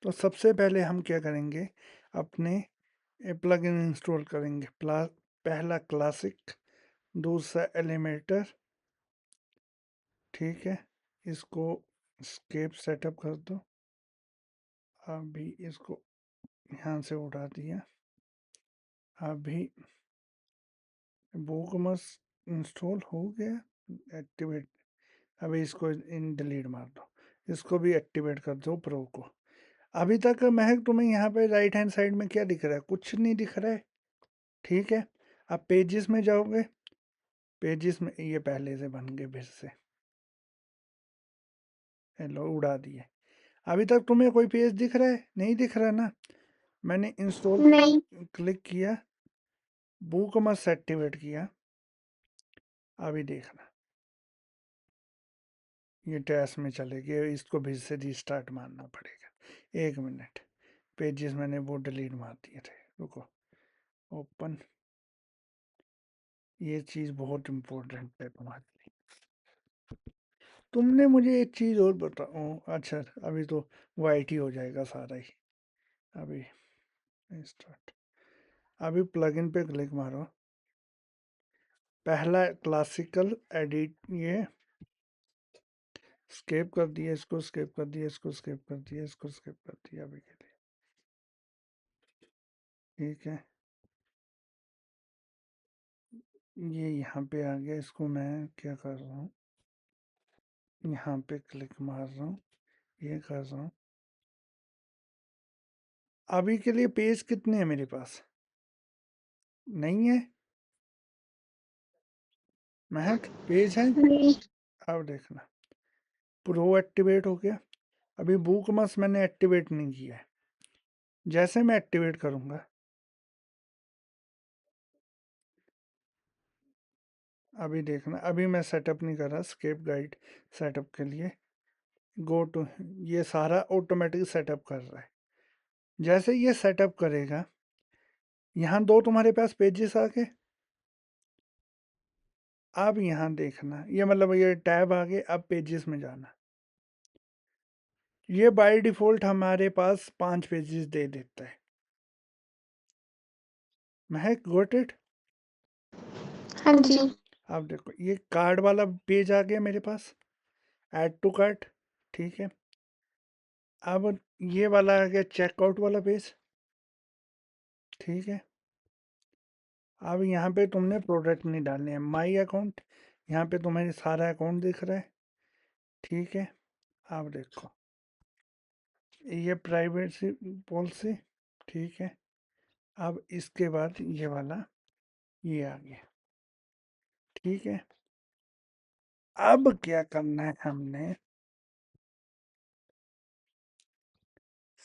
तो सबसे पहले हम क्या करेंगे, अपने प्लगइन इंस्टॉल करेंगे। पहला क्लासिक, दूसरा एलिमेटर, ठीक है। इसको स्केप सेटअप कर दो। अभी इसको यहाँ से उठा दिया। अभी बुकमास इंस्टॉल हो गया, एक्टिवेट। अभी इसको इन डिलीट मार दो, इसको भी एक्टिवेट कर दो प्रो को। अभी तक महक तुम्हें यहाँ पे राइट हैंड साइड में क्या दिख रहा है? कुछ नहीं दिख रहा है, ठीक है। अब पेजेस में जाओगे, पेजेस में ये पहले से बन गए फिर से। हेलो, उड़ा दिए। अभी तक तुम्हें कोई पेज दिख रहा है? नहीं दिख रहा ना। मैंने इंस्टॉल नहीं क्लिक किया, बुकमास एक्टिवेट किया। अभी देखना, ये टैस में चले गए। इसको फिर से रीस्टार्ट मारना पड़ेगा। 1 मिनट। पेजेस मैंने वो डिलीट मार दिए थे, रुको। ओपन, ये चीज़ बहुत इम्पोर्टेंट है तुम्हारे लिए। तुमने मुझे एक चीज़ और बताओ। अच्छा, अभी तो वाइट ही हो जाएगा सारा ही। अभी स्टार्ट। अभी प्लगइन पे क्लिक मारो। पहला क्लासिकल एडिट, ये स्केप कर दिया, इसको स्केप कर दिया, इसको स्केप कर दिया, इसको स्केप कर दिया अभी के लिए, ठीक है। ये यहाँ पे आ गया। इसको मैं क्या कर रहा हूँ, यहाँ पे क्लिक मार रहा हूँ, ये कर रहा हूँ। अभी के लिए पेज कितने हैं मेरे पास? नहीं है महक, पेज है नहीं। अब देखना, प्रो एक्टिवेट हो गया। अभी बुकमास मैंने एक्टिवेट नहीं किया है। जैसे मैं एक्टिवेट करूँगा, अभी देखना। अभी मैं सेटअप नहीं कर रहा, स्केप गाइड सेटअप के लिए गो टू, ये सारा ऑटोमेटिक सेटअप कर रहा है। जैसे ये सेटअप करेगा, यहाँ दो तुम्हारे पास पेजेस आ गए। अब यहाँ देखना, ये मतलब ये टैब आ गए। अब पेजेस में जाना। ये बाय डिफॉल्ट हमारे पास 5 पेजेस दे देता है। महक, गॉट इट? हाँ जी। अब देखो, ये कार्ड वाला पेज आ गया मेरे पास, ऐड टू कार्ट, ठीक है। अब ये वाला आ गया चेकआउट वाला पेज, ठीक है। अब यहाँ पे तुमने प्रोडक्ट नहीं डालने हैं, माई अकाउंट। यहाँ पे तुम्हें सारा अकाउंट दिख रहा है, ठीक है। अब देखो, ये प्राइवेसी पॉलिसी, ठीक है। अब इसके बाद ये वाला, ये आ गया, ठीक है। अब क्या करना है हमने,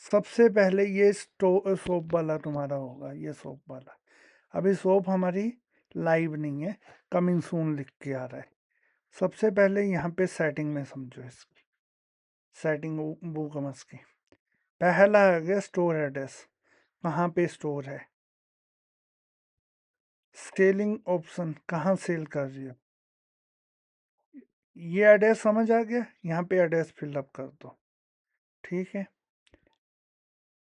सबसे पहले ये सोप वाला तुम्हारा होगा, ये सोप वाला। अभी सोप हमारी लाइव नहीं है, कमिंग सून लिख के आ रहा है। सबसे पहले यहाँ पे सेटिंग में समझो इसकी, सेटिंग बुकमस की। पहला आ गया स्टोर एड्रेस, कहाँ पे स्टोर है। सेलिंग ऑप्शन, कहाँ सेल कर रही हो। ये एड्रेस समझ आ गया, यहाँ पे एड्रेस फिलअप कर दो, ठीक है।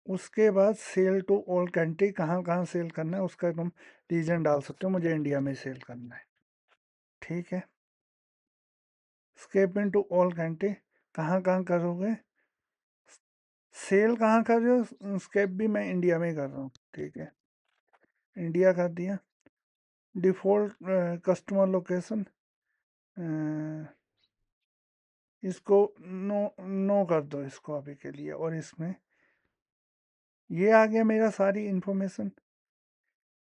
उसके बाद सेल टू ऑल कंट्री, कहाँ कहाँ सेल करना है उसका तुम रीजन डाल सकते हो। मुझे इंडिया में सेल करना है, ठीक है। Escape in to all country, कहाँ कहाँ करोगे सेल, कहाँ कर रहे हो। स्केप भी मैं इंडिया में कर रहा हूँ, ठीक है। इंडिया कर दिया। डिफ़ॉल्ट कस्टमर लोकेशन, इसको नो, नो कर दो इसको अभी के लिए। और इसमें ये आ गया मेरा सारी इंफॉर्मेशन।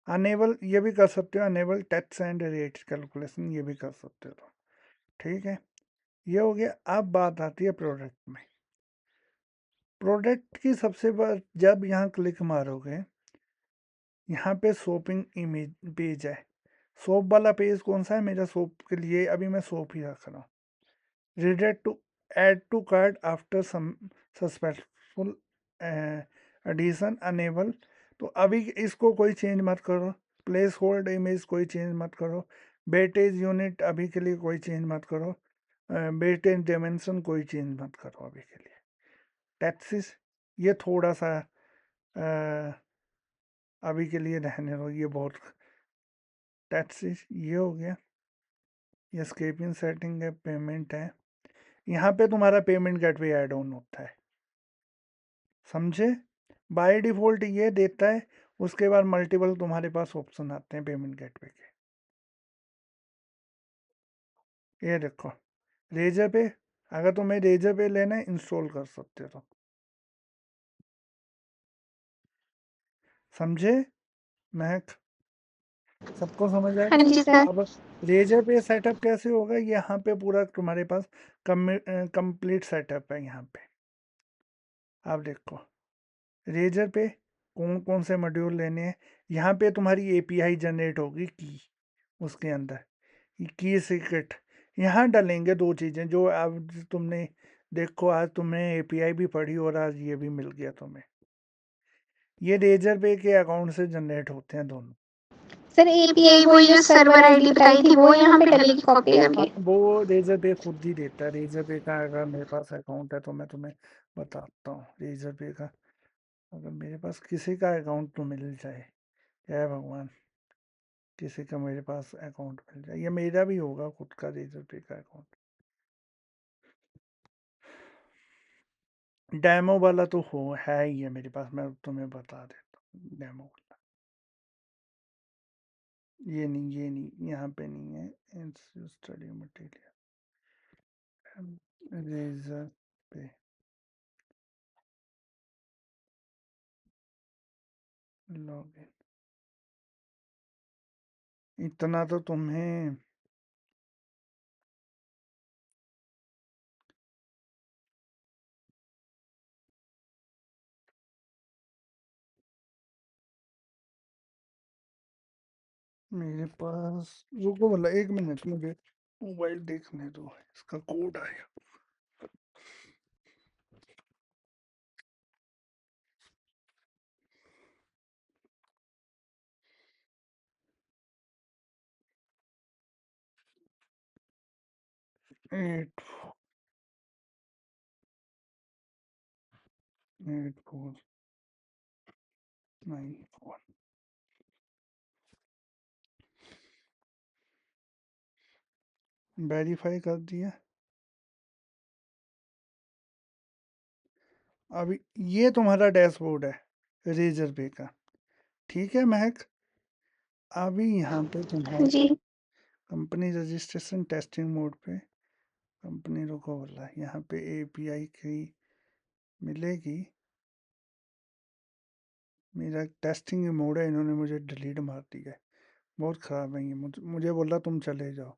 अनेबल ये भी कर सकते हो, enable tax and rate calculation, ये भी कर सकते हो, ठीक है। ये हो गया। अब बात आती है प्रोडक्ट में। प्रोडक्ट की सबसे बार जब यहाँ क्लिक मारोगे, यहाँ पे शॉपिंग इमेज पेज है। सोप वाला पेज कौन सा है मेरा? सोप के लिए अभी मैं सोप ही रख रहा हूँ। Redirect to add to cart after successful addition enable. तो अभी इसको कोई चेंज मत करो। प्लेस होल्ड इमेज कोई चेंज मत करो। वेटेज यूनिट अभी के लिए कोई चेंज मत करो। वेटेज डायमेंशन कोई चेंज मत करो अभी के लिए। टैक्सेस ये थोड़ा सा अभी के लिए रहने दो, ये बहुत टैक्सेस। ये हो गया, ये स्केपिंग सेटिंग है, पेमेंट है। यहाँ पे तुम्हारा पेमेंट गेटवे ऐड ऑन होता है, समझे? बाय डिफॉल्ट ये देता है, उसके बाद मल्टीपल तुम्हारे पास ऑप्शन आते हैं पेमेंट गेटवे के। ये देखो, रेजर पे, अगर तुम्हें रेजर पे लेना है इंस्टॉल कर सकते हो, समझे महक? सबको समझ आया? हाँ जी सर। अब रेजर पे सेटअप कैसे होगा, यहाँ पे पूरा तुम्हारे पास कंप्लीट सेटअप है यहाँ पे। आप देखो, रेजर पे कौन कौन से मॉड्यूल लेने हैं, यहाँ पे तुम्हारी एपीआई जनरेट होगी की, उसके अंदर की सीक्रेट यहाँ डालेंगे। दो चीज़ें जो अब तुमने देखो, आज तुमने एपीआई भी पढ़ी और आज ये भी मिल गया तुम्हें। ये रेजर पे के अकाउंट से जनरेट होते हैं दोनों। सर एपीआई वो जो सर्वर आईडी बताई थी वो यहाँ पे डलेगी कॉपी हाँ, करके। वो रेजर पे खुद ही देता है। रेजर पे का अगर मेरे पास अकाउंट है तो मैं तुम्हें बताता हूँ। रेजर पे का अगर मेरे पास किसी का अकाउंट तो मिल जाए, जय भगवान, किसी का मेरे पास अकाउंट मिल जाए, या मेरा भी होगा खुद का रेजर पे का अकाउंट। डेमो वाला तो हो है ही है मेरे पास, मैं तुम्हें बता देता हूँ डेमो वाला। ये नहीं, ये नहीं, यहाँ पे नहीं है। स्टडी मटेरियल, रेजर पे लॉगिन, इतना तो तुम्हें मेरे पास, रुको बोला 1 मिनट, मुझे मोबाइल देखने दो, इसका कोड आया। एट 8494। वेरीफाई कर दिया। अभी ये तुम्हारा डैशबोर्ड है रेजर पे का, ठीक है महक? अभी यहाँ पे हाँ तुम्हारा जी। कंपनी रजिस्ट्रेशन टेस्टिंग मोड पे, कंपनी रुको बोला, यहाँ पे एपीआई की मिलेगी। मेरा टेस्टिंग मोड है, इन्होंने मुझे डिलीट मार दिया है, बहुत ख़राब है ये। मुझे बोला तुम चले जाओ।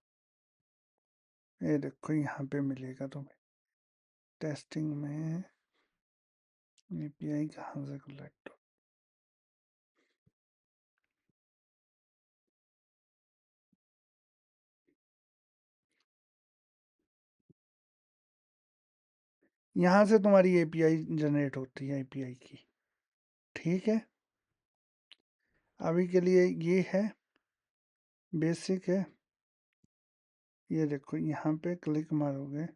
ये देखो यहाँ पे मिलेगा तुम्हें टेस्टिंग में एपीआई कहाँ से कलेक्ट हो। यहाँ से तुम्हारी एपीआई जनरेट होती है एपीआई की, ठीक है? अभी के लिए ये है, बेसिक है। ये देखो यहाँ पे क्लिक मारोगे,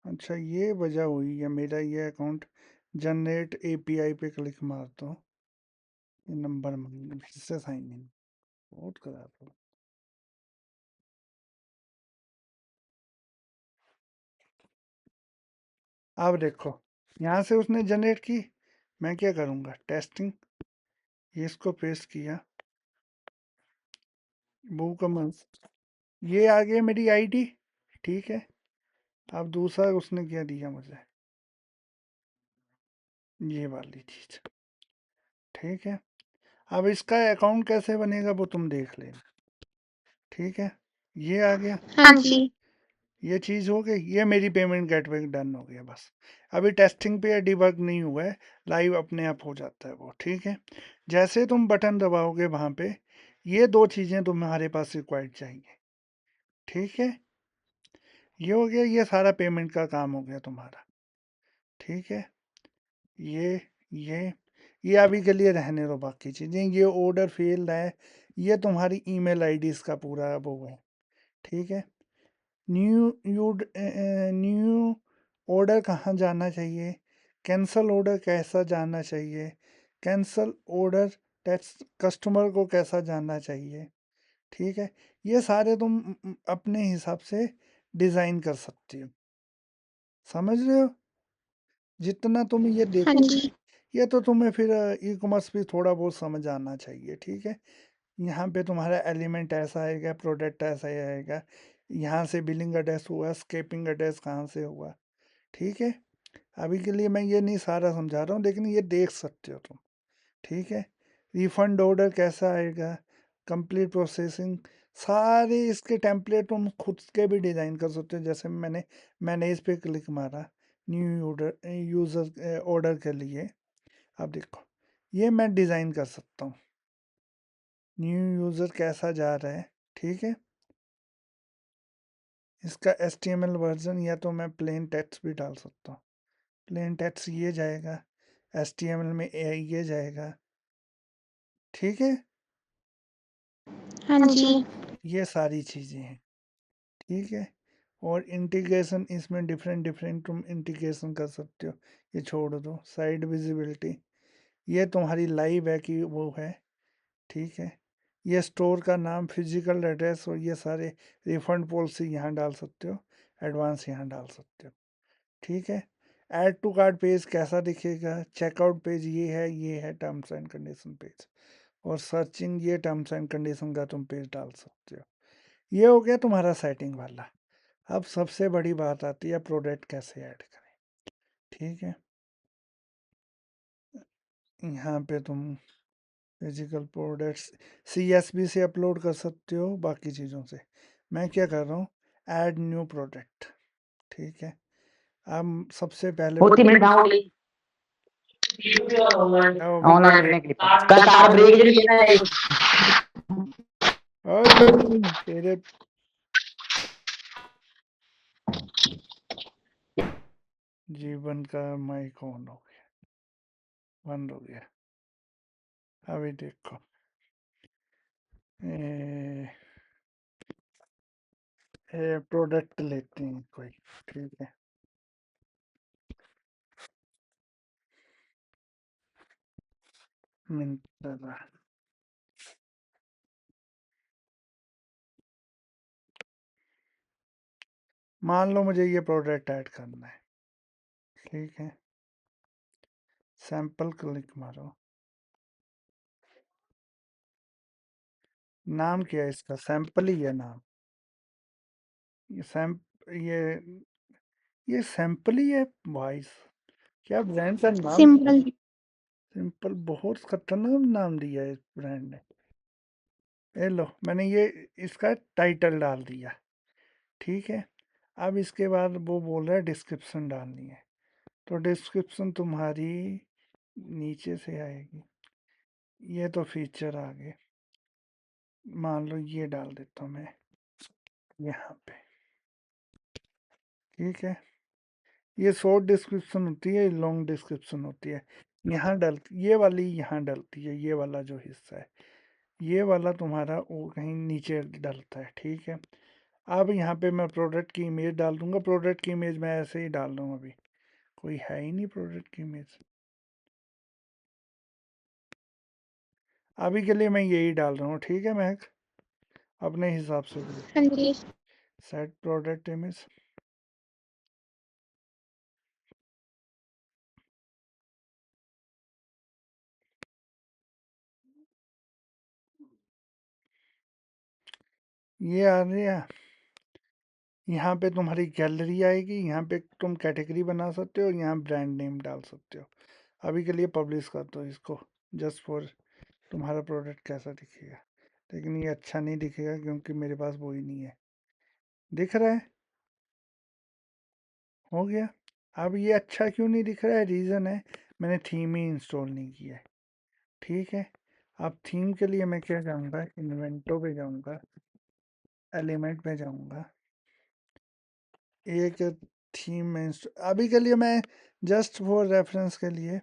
अच्छा ये वजह हुई है, मेरा ये अकाउंट जनरेट एपीआई पे क्लिक मार दो, ये नंबर मांगे फिर से साइन इन, बहुत खराब हो। अब देखो, यहाँ से उसने जनरेट की, मैं क्या करूँगा टेस्टिंग, ये इसको पेस्ट किया, वो कमल, ये आ गया मेरी आईडी, ठीक है? अब दूसरा उसने क्या दिया मुझे, ये वाली चीज़, ठीक है? अब इसका अकाउंट कैसे बनेगा वो तुम देख लेना, ठीक है? ये आ गया, हाँ जी। ये चीज़ हो गई, ये मेरी पेमेंट गेटवे डन हो गया बस। अभी टेस्टिंग पे या डिबग नहीं हुआ है, लाइव अपने आप हो जाता है वो, ठीक है? जैसे तुम बटन दबाओगे वहाँ पे, ये दो चीज़ें तुम्हारे पास रिक्वायर्ड चाहिए, ठीक है? ये हो गया, ये सारा पेमेंट का काम हो गया तुम्हारा, ठीक है? ये ये ये अभी के लिए रहने दो, बाकी चीज़ें, ये ऑर्डर फेल्ड है, ये तुम्हारी ईमेल आईडीज़ का पूरा वो है, ठीक है? न्यू न्यू ऑर्डर कहाँ जाना चाहिए, कैंसल ऑर्डर कैसा जाना चाहिए, कैंसल ऑर्डर टेक्स्ट कस्टमर को कैसा जानना चाहिए। ठीक है, ये सारे तुम अपने हिसाब से डिज़ाइन कर सकती हो। समझ रहे हो? जितना तुम ये हाँ देखोगे, जी। ये तो तुम्हें फिर ई कॉमर्स भी थोड़ा बहुत समझ आना चाहिए। ठीक है, यहाँ पे तुम्हारा एलिमेंट ऐसा आएगा, प्रोडक्ट ऐसा ही आएगा, यहाँ से बिलिंग एड्रेस हुआ, स्केपिंग एड्रेस कहाँ से हुआ। ठीक है, अभी के लिए मैं ये नहीं सारा समझा रहा हूँ, लेकिन ये देख सकते हो तुम। ठीक है, रिफंड ऑर्डर कैसा आएगा, कंप्लीट प्रोसेसिंग, सारे इसके टेम्पलेट तुम खुद के भी डिज़ाइन कर सकते हो। जैसे मैंने इस पे क्लिक मारा, न्यू ऑर्डर यूज़र ऑर्डर के लिए। अब देखो, ये मैं डिज़ाइन कर सकता हूँ, न्यू यूज़र कैसा जा रहा है। ठीक है, इसका HTML वर्जन, या तो मैं प्लेन टेक्स्ट भी डाल सकता हूँ। प्लेन टेक्स्ट ये जाएगा, HTML में ये जाएगा। ठीक है, हाँ जी। ये सारी चीज़ें हैं। ठीक है, और इंटीग्रेशन इसमें डिफरेंट डिफरेंट तुम इंटीग्रेशन कर सकते हो। ये छोड़ दो, साइड विजिबिलिटी ये तुम्हारी लाइव है कि वो है। ठीक है, ये स्टोर का नाम, फिजिकल एड्रेस, और ये सारे रिफंड पॉलिसी यहाँ डाल सकते हो, एडवांस यहाँ डाल सकते हो। ठीक है, ऐड टू कार्ट पेज कैसा दिखेगा, चेकआउट पेज ये है टर्म्स एंड कंडीशन पेज, और सर्चिंग ये टर्म्स एंड कंडीशन का तुम पेज डाल सकते हो। ये हो गया तुम्हारा सेटिंग वाला। अब सबसे बड़ी बात आती है प्रोडक्ट कैसे ऐड करें। ठीक है, यहाँ पे तुम फिजिकल प्रोडक्ट्स CSV से अपलोड कर सकते हो, बाकी चीज़ों से। मैं क्या कर रहा हूँ, ऐड न्यू प्रोडक्ट। ठीक है, अब सबसे पहले होती मिनट गाँव आओ अभी ऑनलाइन करने के लिए कल तार ब्रेक जरूर लेना है ओए तेरे जीवन का माइक ऑन हो गया, बंद हो गया। अभी देखो, प्रोडक्ट लेते हैं कोई। ठीक है, मिंत्रा, मान लो मुझे ये प्रोडक्ट ऐड करना है। ठीक है, सैंपल क्लिक मारो, नाम क्या है इसका, सैंपल ही है नाम। ये सैम ये ये सैंपल ही है भाई। क्या ब्रांड का नाम क्या सिंपल। है? सिंपल, बहुत खतरनाक नाम दिया है इस ब्रांड ने। ये लो, मैंने ये इसका टाइटल डाल दिया। ठीक है, अब इसके बाद वो बोल रहा है डिस्क्रिप्शन डालनी है, तो डिस्क्रिप्शन तुम्हारी नीचे से आएगी। ये तो फीचर आ गए, मान लो ये डाल देता हूँ मैं यहाँ पे। ठीक है, ये शॉर्ट डिस्क्रिप्शन होती है, लॉन्ग डिस्क्रिप्शन होती है। यहाँ डलती, ये वाली यहाँ डलती है, ये वाला जो हिस्सा है, ये वाला तुम्हारा वो कहीं नीचे डलता है। ठीक है, अब यहाँ पे मैं प्रोडक्ट की इमेज डाल दूंगा। प्रोडक्ट की इमेज मैं ऐसे ही डाल दूँ, अभी कोई है ही नहीं प्रोडक्ट की इमेज। अभी के लिए मैं यही डाल रहा हूँ। ठीक है, मैं अपने हिसाब से भी हाँ जी। Set product image. ये आ गया, यहाँ पे तुम्हारी गैलरी आएगी, यहाँ पे तुम कैटेगरी बना सकते हो, यहाँ ब्रांड नेम डाल सकते हो। अभी के लिए पब्लिश कर दो इसको, जस्ट फॉर तुम्हारा प्रोडक्ट कैसा दिखेगा। लेकिन ये अच्छा नहीं दिखेगा क्योंकि मेरे पास वो ही नहीं है। दिख रहा है, हो गया। अब ये अच्छा क्यों नहीं दिख रहा है, रीज़न है मैंने थीम ही इंस्टॉल नहीं किया है। ठीक है, अब थीम के लिए मैं क्या जाऊँगा, इन्वेंटो पे जाऊँगा, एलिमेंट पे जाऊँगा, एक थीम में अभी के लिए मैं जस्ट फॉर रेफरेंस के लिए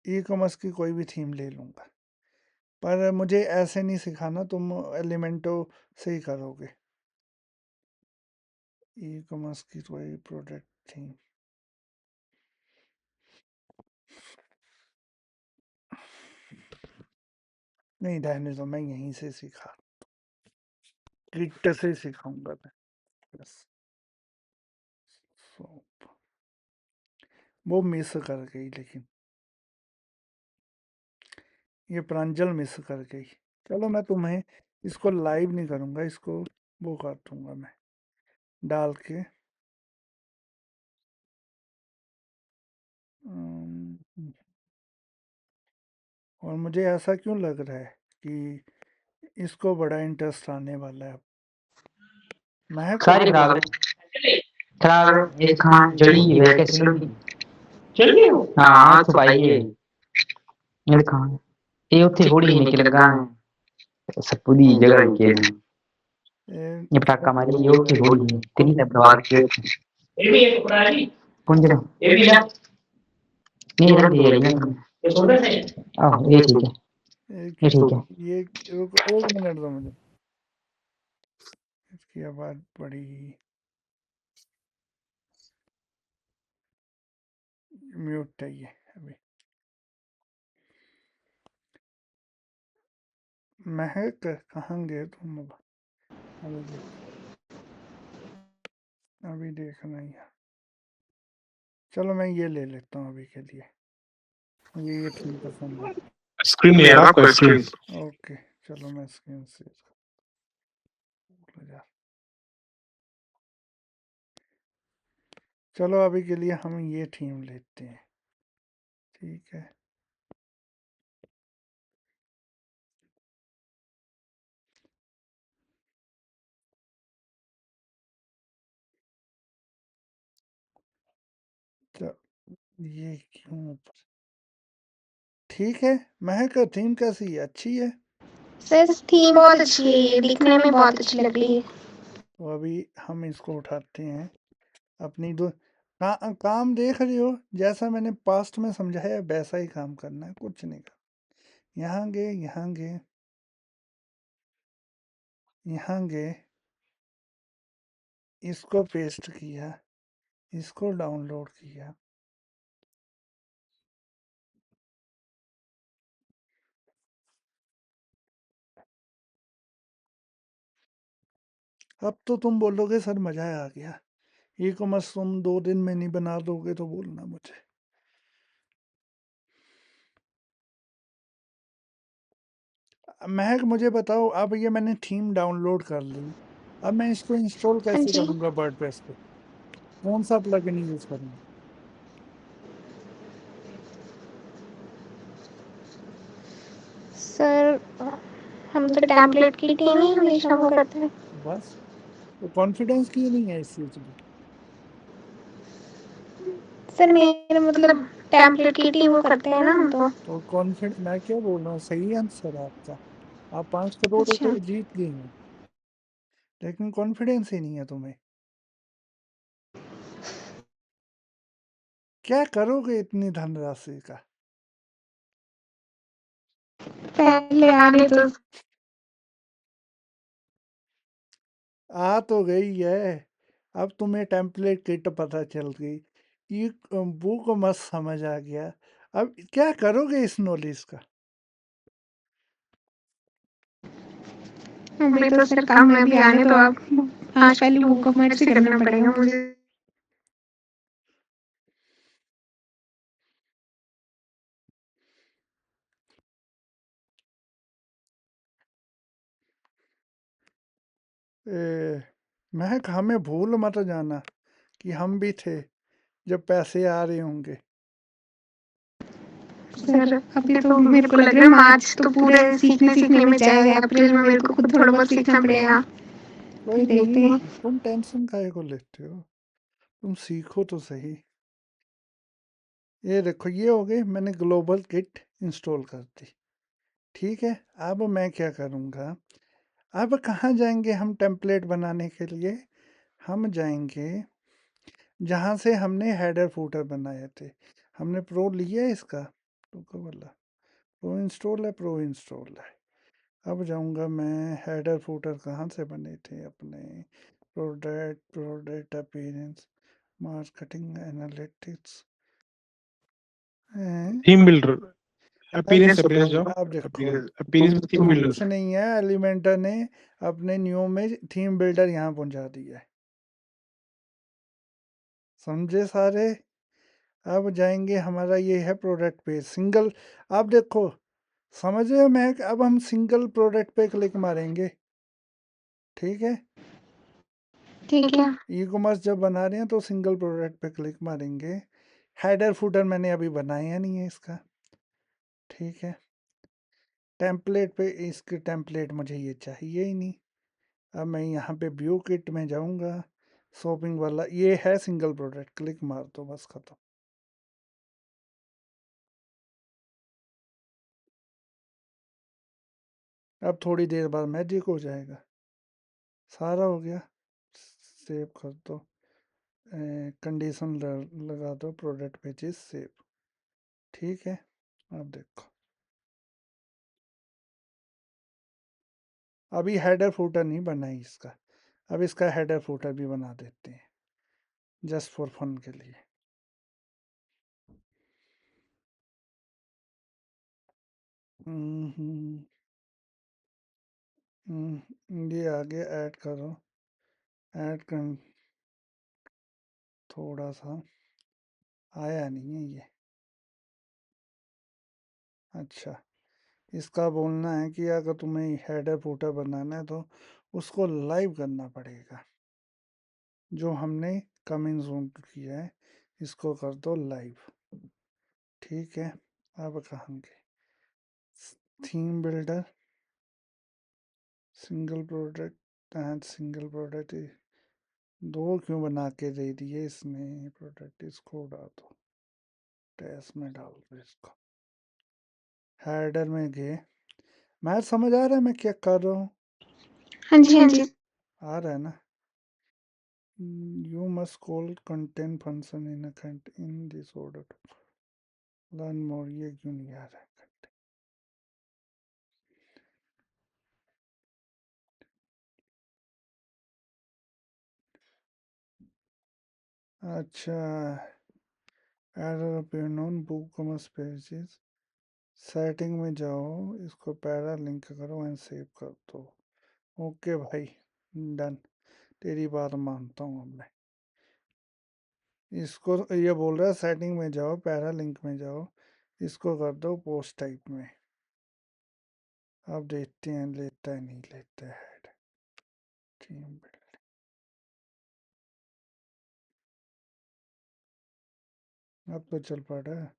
ई कॉमर्स की कोई भी थीम ले लूँगा। पर मुझे ऐसे नहीं सिखाना, तुम एलिमेंटो से ही करोगे। ई कॉमर्स की कोई प्रोडक्ट थीम, नहीं रहने दो, मैं यहीं से सीखा, किट से सिखाऊंगा मैं बस। सोप वो मिस कर गई, लेकिन ये प्रांजल मिस कर गई। चलो मैं तुम्हें इसको लाइव नहीं करूंगा, इसको वो कर दूंगा मैं डाल के। अम्म, और मुझे ऐसा क्यों लग रहा है कि इसको बड़ा इंटरेस्ट आने वाला है अब। महक को सारी भी खराब है, खराब एक खान जड़ी है कैसे लोगी चल गए हो हाँ छुपाइए ये खान ये ਉੱਥੇ ਹੋੜੀ ਨੇ ਕਿ ਲੱਗਾ ਸਪੂਦੀ ਜਗ੍ਹਾ ਹੀ ਕੇ ये पटाखा मारी ये ਉੱਥੇ ਹੋੜੀ है तेरी ना बर्बाद के ये भी एक टुकड़ा है कौन जरा ये भी ना नहीं रख दिया ये ये छोड़ दे आह ये ठीक है एक ये ठीक है ये एक मिनट दो मुझे, इसकी आवाज बड़ी म्यूट है ये अभी। महक कहाँ गए तुम अब? अभी देख, अभी देखना ही है। चलो मैं ये ले लेता हूँ अभी के लिए, मुझे ये थीम पसंद है। स्क्रीन नहीं आ रहा आपका स्क्रीन। ओके चलो मैं स्क्रीन से जा। चलो अभी के लिए हम ये थीम लेते हैं, ठीक है। तो ये क्यों, ठीक है। महक थीम कैसी है, अच्छी है? सर थीम बहुत अच्छी है, ये दिखने में बहुत अच्छी लग रही है। तो अभी हम इसको उठाते हैं अपनी काम देख रहे हो, जैसा मैंने पास्ट में समझाया वैसा ही काम करना है, कुछ नहीं करना। यहाँ गए, यहाँ गए, यहाँ गए, इसको पेस्ट किया, इसको डाउनलोड किया, अब तो तुम बोलोगे सर मजा आ गया। ई कॉमर्स तुम 2 दिन में नहीं बना दोगे तो बोलना मुझे। महक मुझे बताओ, अब ये मैंने थीम डाउनलोड कर ली, अब मैं इसको इंस्टॉल हाँ कैसे जी करूंगा वर्डप्रेस पे? कौन सा प्लगइन यूज करूंगा? सर, हम तो टेम्पलेट की टीम ही हमेशा वो करते हैं। बस, तो कॉन्फिडेंस क्यों नहीं है इस चीज में? सर मेरा मतलब टेम्पलेट की टीम वो करते हैं ना हम तो कॉन्फिडेंस, मैं क्या बोल रहा हूँ, सही आंसर है आपका। आप 5 करोड़ अच्छा रुपए जीत गए हैं, लेकिन कॉन्फिडेंस ही नहीं है तुम्हें। क्या करोगे इतनी धनराशि का? पहले आगे तो आ तो गई है, अब तुम्हें टेम्पलेट किट पता चल गई, ये बुक मस्त समझ आ गया, अब क्या करोगे इस नॉलेज का? अभी तो सर काम में भी आने तो आप आज पहले वो कॉमर्स ही करना पड़ेगा मुझे। महक हमें भूल मत जाना कि हम भी थे जब पैसे आ रहे होंगे। सर अभी तो मेरे को लग रहा है मार्च तो पूरे सीखने सीखने में जाएगा, अप्रैल में मेरे को खुद थोड़ा बहुत सीखना पड़ेगा। कोई देखते नहीं, हैं। तुम टेंशन काहे को लेते हो, तुम सीखो तो सही। ये देखो ये हो गई, मैंने ग्लोबल किट इंस्टॉल कर दी, ठीक है। अब मैं क्या करूँगा, अब कहाँ जाएंगे हम टेम्पलेट बनाने के लिए? हम जाएंगे जहाँ से हमने हेडर फूटर बनाए थे। हमने प्रो लिया है इसका, तो वाला प्रो इंस्टॉल है, प्रो इंस्टॉल है। अब जाऊंगा मैं, हेडर फूटर कहाँ से बने थे अपने? Product appearance, marketing analytics, theme builder appearance जाओ। अब देखो अपीयरेंस में थीम बिल्डर। कुछ नहीं है, एलिमेंटर ने अपने न्यू में थीम बिल्डर यहाँ पहुंचा दिया है, समझे सारे। अब जाएंगे, हमारा ये है प्रोडक्ट पेज सिंगल। अब देखो समझ रहे हो मैं, अब हम सिंगल प्रोडक्ट पे क्लिक मारेंगे, ठीक है। ठीक है। ई कॉमर्स जब बना रहे हैं तो सिंगल प्रोडक्ट पे क्लिक मारेंगे। हेडर फुटर मैंने अभी बनाया नहीं है इसका, ठीक है। टेम्पलेट पे, इसके टेम्पलेट मुझे ये चाहिए ही नहीं। अब मैं यहाँ पे व्यू किट में जाऊँगा, शॉपिंग वाला ये है सिंगल प्रोडक्ट, क्लिक मार दो बस खत्म। अब थोड़ी देर बाद मैजिक हो जाएगा, सारा हो गया। सेव कर दो, कंडीशन लगा दो, प्रोडक्ट पेजेस सेव, ठीक है। अब देखो, अभी हेडर फुटर नहीं बना है इसका, अब इसका हेडर फुटर भी बना देते हैं जस्ट फॉर फन के लिए। हम्म, ये आगे ऐड करो, ऐड कर, थोड़ा सा आया नहीं है ये। अच्छा, इसका बोलना है कि अगर तुम्हें हेडर फुटर बनाना है तो उसको लाइव करना पड़ेगा, जो हमने कमिंग जून किया है, इसको कर दो लाइव, ठीक है। अब कहाँ गए, theme builder, single product and single product, दो क्यों बना के दे दिए इसने, प्रोडक्ट इसको डाल दो, टेस्ट में डाल दो इसको। हेडर में गए, मैं समझ आ रहा है मैं क्या कर रहा हूँ, हाँ जी, हाँ जी। आ रहा है ना। You must call content function in a in this order to learn more, ये क्यों नहीं आ रहा है। अच्छा, error appear on book commerce pages, setting में जाओ, इसको पैरा लिंक करो एंड सेव कर दो। ओके भाई, डन, तेरी बात मानता हूँ अब मैं। इसको ये बोल रहा है सेटिंग में जाओ, पैरा लिंक में जाओ, इसको कर दो पोस्ट टाइप में। अब देखते हैं लेता है नहीं लेता है। थीम, अब तो चल पड़ा है,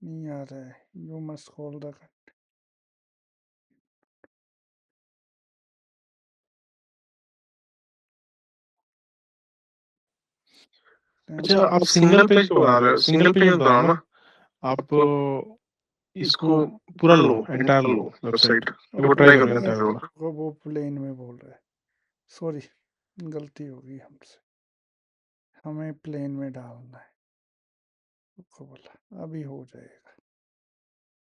नहीं आ रहा है। यू मस्ट कॉल द, अच्छा, आप सिंगल पेज पे बना रहे हो, सिंगल पेज मत बनाओ ना आप, इसको पूरा लो, एंटायर लो वेबसाइट, वो ट्राई करो एंटायर वाला। वो प्लेन में बोल रहा है, सॉरी गलती हो गई हमसे, हमें प्लेन में डालना है। उसको बोला अभी हो जाएगा,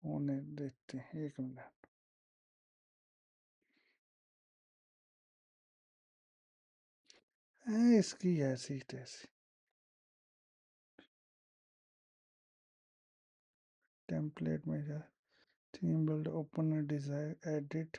होने देखते हैं, एक मिनट। इसकी ऐसी तैसी, टेम्पलेट में जा, theme build, open design, edit,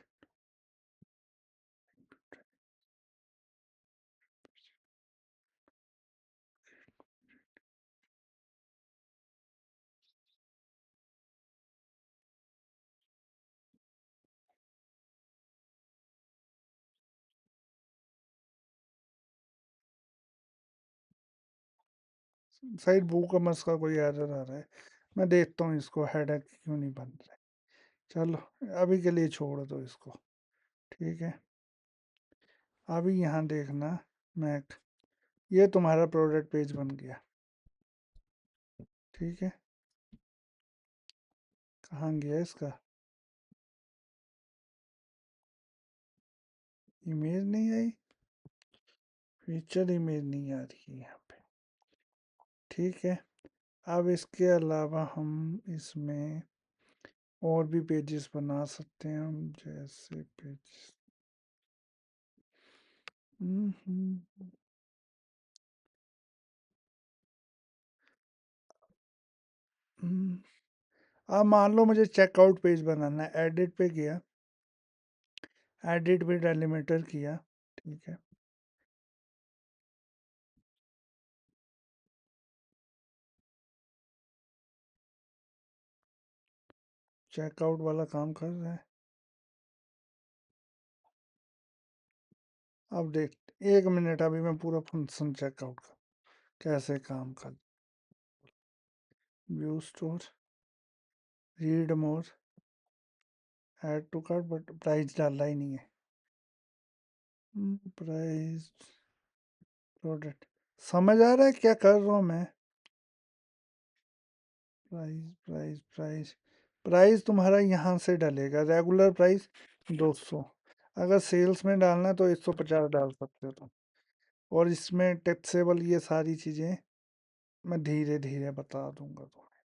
शायद बुक कॉमर्स का कोई एरर आ रहा है, मैं देखता हूँ इसको, हेडर क्यों नहीं बन रहा है। चलो अभी के लिए छोड़ दो इसको, ठीक है। अभी यहाँ देखना, मैं, ये तुम्हारा प्रोडक्ट पेज बन गया, ठीक है। कहाँ गया इसका, इमेज नहीं आई, फीचर इमेज नहीं आ रही है यहाँ पे, ठीक है। अब इसके अलावा हम इसमें और भी पेजेस बना सकते हैं हम, जैसे पेज, अब मान लो मुझे चेकआउट पेज बनाना है, एडिट पे गया, एडिट पे डेलीमीटर किया, ठीक है, चेकआउट वाला काम कर रहा है। अब देख, 1 मिनट, अभी मैं पूरा फंक्शन चेकआउट कर कैसे काम कर। View store, read more, add to cart, but price डाला ही नहीं है। प्राइस, प्रोडक्ट, समझ आ रहा है क्या कर रहा हूँ मैं? प्राइस प्राइस प्राइस प्राइस तुम्हारा यहाँ से डलेगा, रेगुलर प्राइस 200, अगर सेल्स में डालना है तो 150 डाल सकते हो तुम। और इसमें टैक्सेबल ये सारी चीज़ें मैं धीरे धीरे बता दूंगा तुम्हें,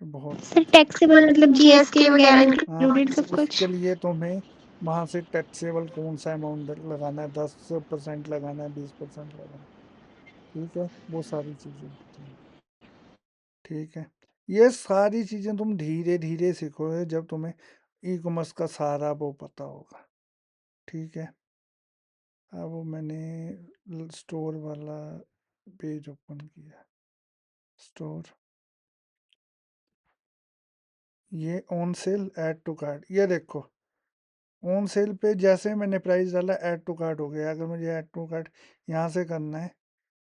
ये बहुत सर टैक्सेबल मतलब जीएसटी वगैरह हाँ, इंक्लूडेड सब कुछ। उसके लिए तुम्हें वहां से टैक्सेबल कौन सा अमाउंट लगाना है, 10% लगाना है, 20% लगाना है, ठीक है, वो सारी चीजें होती हैं, ठीक है। ये सारी चीजें तुम धीरे धीरे सीखोगे जब तुम्हें ई कॉमर्स का सारा वो पता होगा, ठीक है। अब वो मैंने स्टोर वाला पेज ओपन किया, स्टोर, ये on sale, add to cart, ये देखो ऑन सेल पे जैसे मैंने प्राइस डाला ऐड टू कार्ट हो गया। अगर मुझे ऐड टू कार्ट यहाँ से करना है,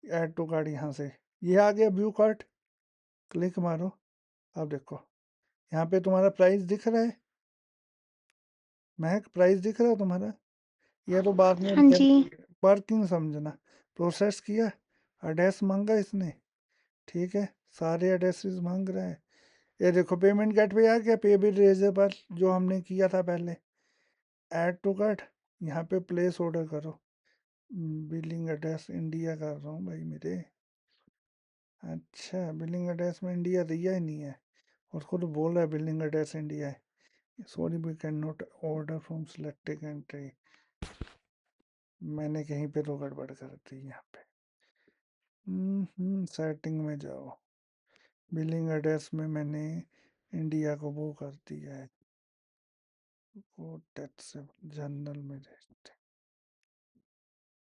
ऐड टू कार्ट यहाँ से, ये आ गया व्यू कार्ट, क्लिक मारो। अब देखो यहाँ पे तुम्हारा प्राइस दिख रहा है, महक प्राइस दिख रहा है तुम्हारा, ये तो बाद में हाँ जी। वर्किंग समझना। प्रोसेस किया, एड्रेस मांगा इसने, ठीक है, सारे एड्रेसेस मांग रहा है। ये देखो पेमेंट गेट पे आ गया, पे बिल रेजेबल जो हमने किया था पहले, ऐड टू कार्ट, यहाँ पे प्लेस ऑर्डर करो। बिलिंग एड्रेस इंडिया कर रहा हूँ भाई मेरे, अच्छा बिलिंग एड्रेस में इंडिया दिया ही नहीं है, और खुद बोल रहा है बिलिंग एड्रेस इंडिया है। Sorry we can not order from selected country, मैंने कहीं पे तो गड़बड़ कर दी यहाँ पे। सेटिंग में जाओ, बिलिंग एड्रेस में मैंने इंडिया को वो कर दिया है, वो टैक्स जनरल में रहते,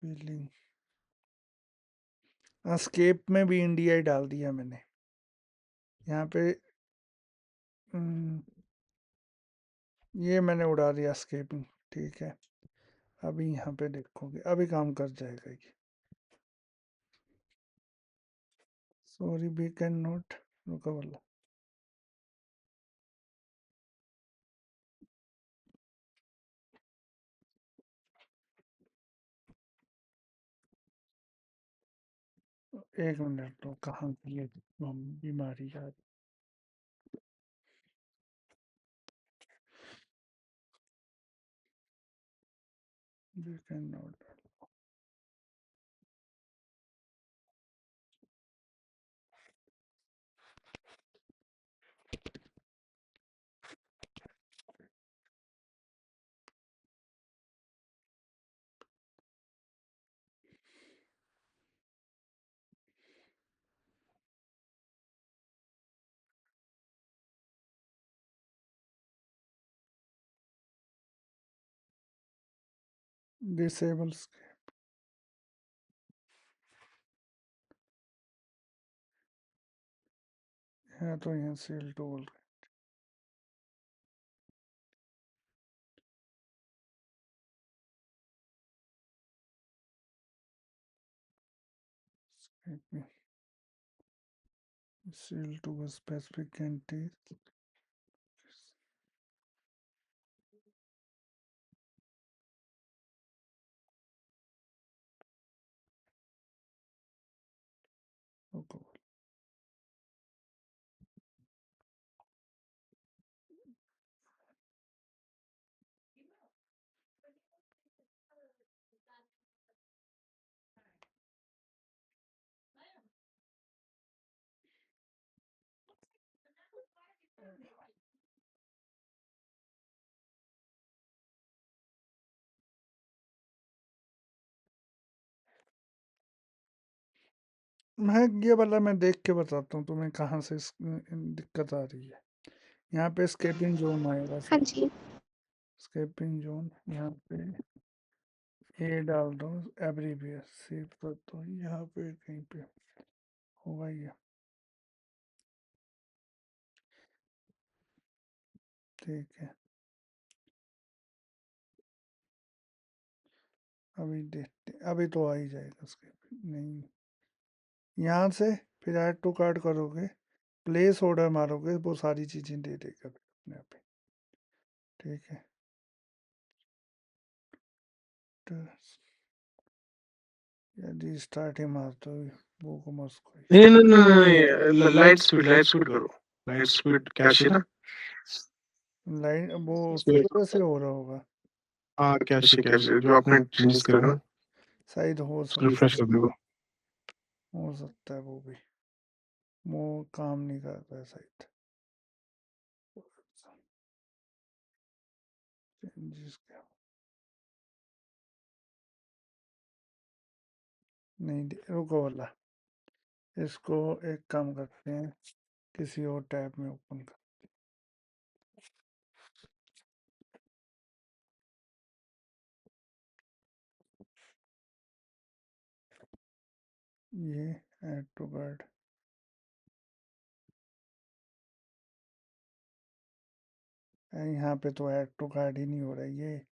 बिलिंग, स्केप में भी इंडिया ही डाल दिया मैंने यहाँ पे। हम्म, ये मैंने उड़ा दिया स्केपिंग, ठीक है। अभी यहाँ पे देखोगे अभी काम कर जाएगा ये। सॉरी वी कैन नॉट, रुका वाला, एक मिनट तो कहाँ की ये बीमारी यार, वी कैन नॉट, डिसेबल है तो यहाँ sale tool, sale to a specific entity, रुको, मैं ये वाला मैं देख के बताता हूँ तुम्हें कहाँ से दिक्कत आ रही है। यहाँ पे स्केपिंग जोन आएगा हाँ सर। जी। स्केपिंग जोन यहाँ पे ए डाल दो, एवरीवेयर सेव कर दो, यहाँ पे कहीं पे होगा ये। ठीक है, अभी देखते, अभी तो आ ही जाएगा स्केपिंग। नहीं, यहाँ से फिर ऐड टू कार्ट करोगे, प्लेस ऑर्डर मारोगे, वो सारी चीज़ें दे देगा अपने आप ही। ठीक है, तो यदि स्टार्ट ही मारते हो वो को मस्त कोई नहीं नहीं नहीं नहीं, लाइट स्पीड करो, लाइट स्पीड कैश है ना, लाइन वो उसकी स्पीड। वजह से हो रहा होगा, हाँ कैश है जो आपने चेंज करा ना, शायद रिफ्रेश कर दो। हो सकता है वो भी, वो काम नहीं कर रहा है शायद। चेंजेस क्या, नहीं रुको वाला, इसको एक काम करते हैं, किसी और टैब में ओपन कर, ये ऐड टू कार्ट, यहाँ पे तो ऐड टू कार्ट ही नहीं हो रहा है ये।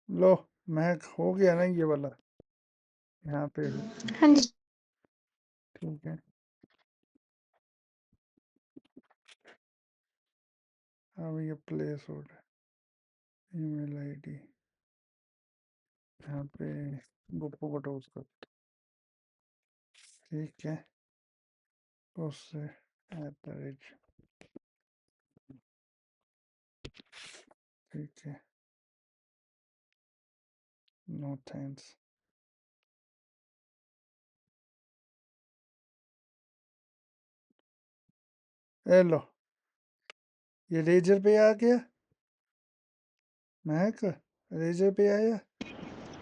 लो, महक हो गया ना ये वाला, यहाँ पे भी। हाँ जी। ठीक है, अब ये प्लेस ऑर्डर, ईमेल आईडी, यहाँ पे गुप्पो को टोस कर, ठीक है, उससे @ ठीक है, नो थैंक्स। ए लो, ये रेजर पे आ गया, महक रेजर पे आया।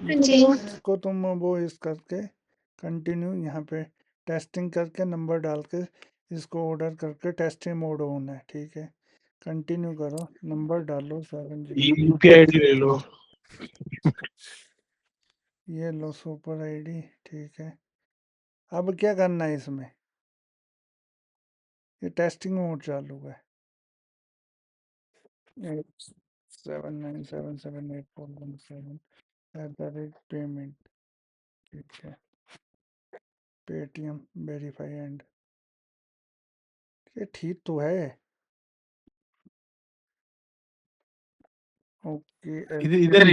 हाँ जी। इसको तुम वो इस करके कंटिन्यू, यहाँ पे टेस्टिंग करके नंबर डाल के इसको ऑर्डर करके टेस्टिंग मोड ऑन है, ठीक है, कंटिन्यू करो, नंबर डालो 7G, यूपीआई आईडी ले लो। ये लो सुपर आईडी, ठीक है। अब क्या करना है इसमें, ये टेस्टिंग मोड चालू है, 797778417 ठीक है, पेटीएम वेरीफाई एंड, ये ठीक तो है। ओके, इधर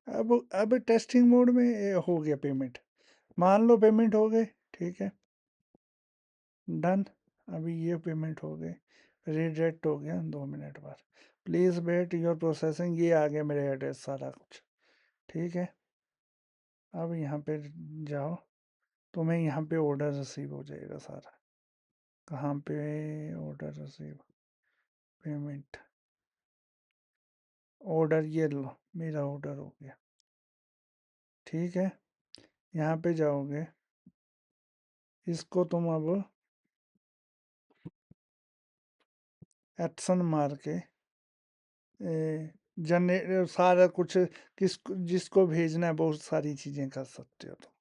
अब टेस्टिंग मोड में हो गया पेमेंट, मान लो पेमेंट हो गए, ठीक है, डन। अभी ये पेमेंट हो गए, रिडायरेक्ट हो गया 2 मिनट बाद, प्लीज़ वेट योर प्रोसेसिंग, ये आ गया मेरे एड्रेस सारा कुछ, ठीक है। अब यहाँ पे जाओ, तुम्हें यहाँ पे ऑर्डर रिसीव हो जाएगा सारा, कहाँ पे ऑर्डर रिसीव, पेमेंट ऑर्डर, ये लो मेरा ऑर्डर हो गया, ठीक है। यहाँ पे जाओगे, इसको तुम अब एक्शन मार के जनरेट सारा कुछ, किस जिसको भेजना है बहुत सारी चीज़ें कर सकते हो तुम,